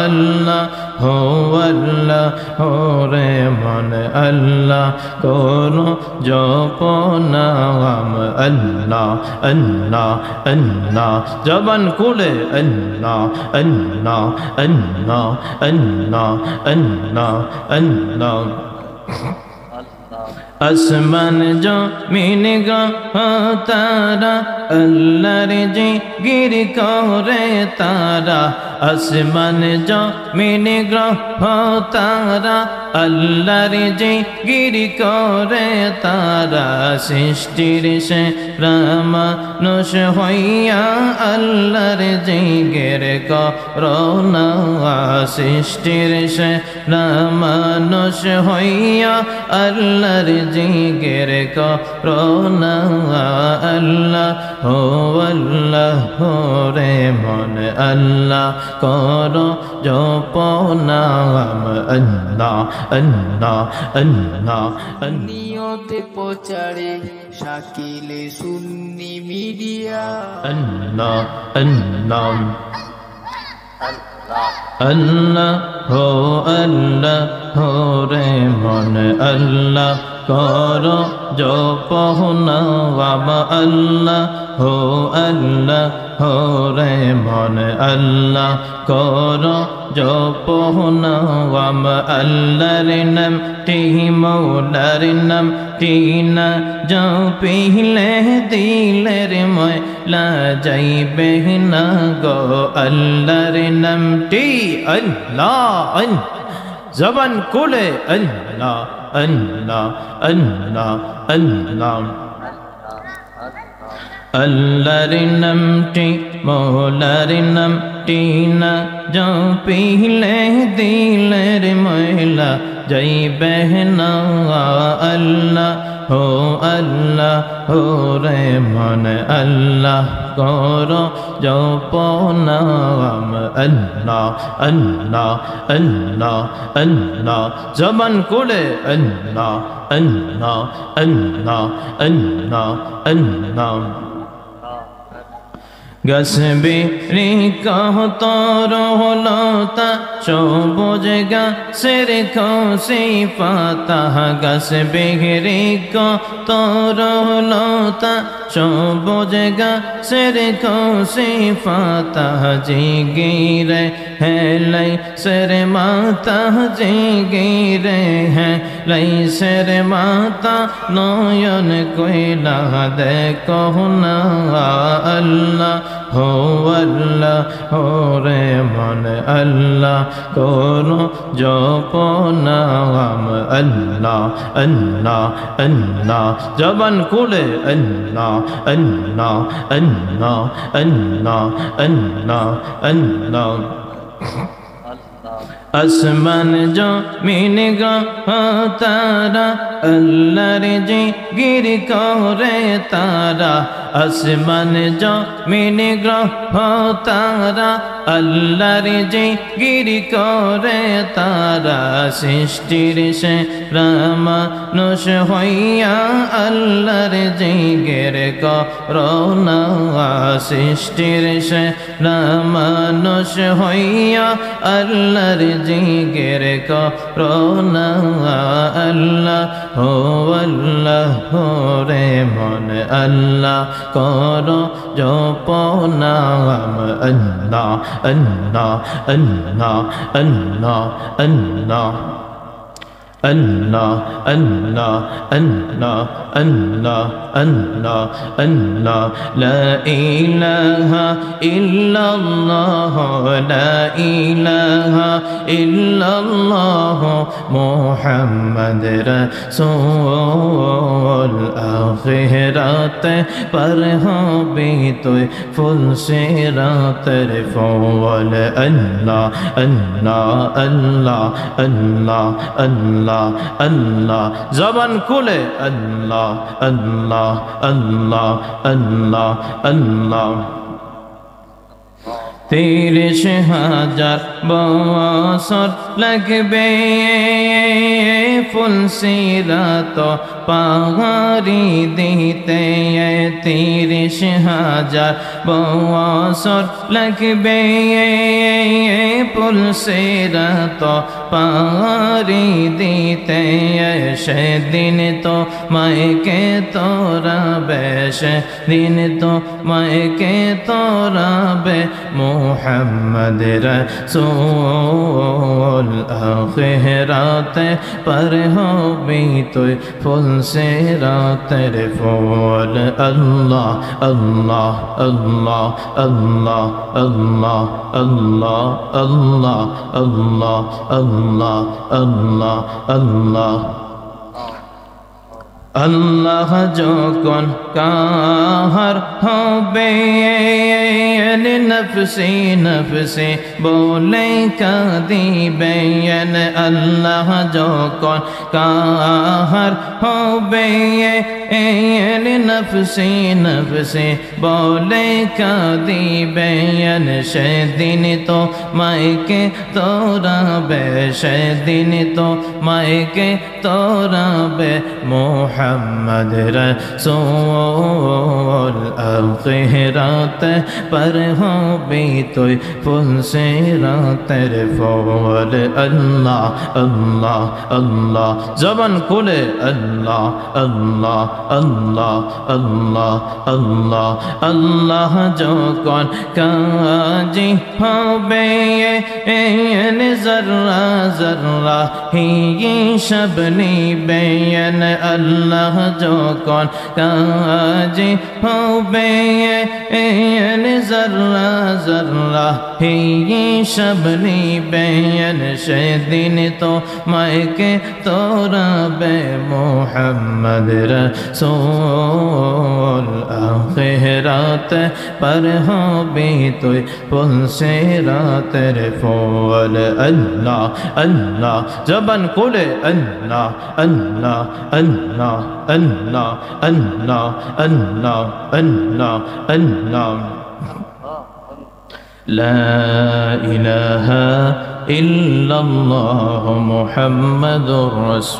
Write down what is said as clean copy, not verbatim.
আল্লাহ হো আল্লাহ ওরে মন আল্লাহ করো জপনাম আল্লাহ আল্লাহ আল্লাহ জবান খুলে আল্লাহ আল্লাহ আল্লাহ আল্লাহ আল্লাহ আল্লাহ আসমান জমিন গ্রহ তারা আল্লাহর জিকির করে তারা আসমান জমিন গ্রহ তারা আল্লাহর জিকির করে তারা সৃষ্টির সেরা মানুষ হইয়া আল্লাহর জিকির করোনা সৃষ্টির সেরা মানুষ হইয়া আল্লাহর জিকির করোনা আল্লাহ হো আল্লাহ হো রে মন আল্লাহ করো জপনাম আল্লাহ আল্লাহ আল্লাহ নিয়তে প্রচারে শাকিলে সুন্নি মিডিয়া আল্লাহ আল্লাহ আল্লাহ হো রে মন আল্লাহ করো জপনাম আল্লাহ হো রে মন আল্লাহ করো জপনাম আল্লাহর নাম টি মৌলার নাম টি না জপিলে দিলের ময়লা যাইবে না গো আল্লাহর নাম টি আল্লাহ জবান খুলে আল্লাহ আল্লাহ আল্লাহ আল্লাহ আল্লাহর নামটি মৌলার নামটি না জপিলে দিলের ময়লা যাইবে না আল্লাহ হো রে মন আল্লাহ করো জপনাম আল্লাহ আল্লাহ আল্লাহ আল্লাহ জবান খুলে আল্লাহ আল্লাহ আল্লাহ আল্লাহ আল্লাহ গসবে রে কহতর হলতা সবুজ গাছের খসে পাতা গসবে রে কহতর হলতা সবুজ গাছের খসে পাতা জিগিরে হেলাই সর মাতা জিগিরে হেলাই সর মাতা নয়ন কইলা দেখো না আল্লাহ হো রে মন আল্লাহ করো জপনাম আল্লাহ আল্লাহ আল্লাহ জবান খুলে আল্লাহ আল্লাহ আল্লাহ আল্লাহ আল্লাহ আল্লাহ আসমান জমিন গ্রহ তারা আল্লাহর জিকির করে তারা আসমান জমিন গ্রহ তারা আল্লাহর জিকির করে তারা সৃষ্টির সেরা মানুষ হইয়া আল্লাহর জিকির করোনা সৃষ্টির সেরা মানুষ হইয়া আল্লাহর জিকির করোনা আল্লাহ হো রে মন আল্লাহ করো জপনাম আল্লাহ আল্লাহ আল্লাহ আল্লাহ আল্লাহ Allah, Allah, Allah, Allah, Allah, Allah, La ilaha illallah, La ilaha illallah, Muhammad Rasul, akhirat par hobi tu full sirat fawal, Allah, Allah, Allah, Allah, Allah, Allah, Zaban kule, Allah, Allah, Allah, Allah, Allah. 30,000 বছর লাগবে ফুল সিরাত পাহাড়ি দিতে 30,000 বছর লাগবে पुल सिरात पारी दीते दिन तो मायके तोरा बेश दिन तो मायके तोरा बे मोहम्मद रसूल आखिरात पर हो भी तो फुल सिरात रे फूल अल्लाह अल्लाह अल्लाह अल्लाह अल्लाह अल्लाह अल्लाह अल्लाह अल्लाह अल्लाह अल्लाह अल्लाह जो कौन कहर हो बे नफसी नफसी बोले कदी बैन अल्लाह जो कौन कहर हो बे नफसी नफसी बोले कदी बैन दिन तो मायके तोरा बे दिन तो मायके तोरा बे मोहम्मद रसूल आखिरात पर हो भी तो फुल सिरात रे फूल अल्लाह अल्लाह अल्लाह जबान खुले अल्लाह अल्लाह अल्लाह अल्लाह अल्लाह अल्लाह जो कौन काजी हो बे जर्रा जर्रा ही ये शबनी बैन अल्लाह जो कौन काजी हो बे जर्रा जर्रा ही ये शबनी बैन दिन तो मायके तोरा बे मोहम्मद रसूल आखिरात पर हो भी तो फुल सिरात रे फूल अल्लाह अल्लाह जबान खुले अल्लाह अल्लाह अल्लाह अल्लाह अल्लाह अल्लाह अल्लाह अल्लाह ला इलाहा इल्लल्लाह मुहम्मदुर रसूल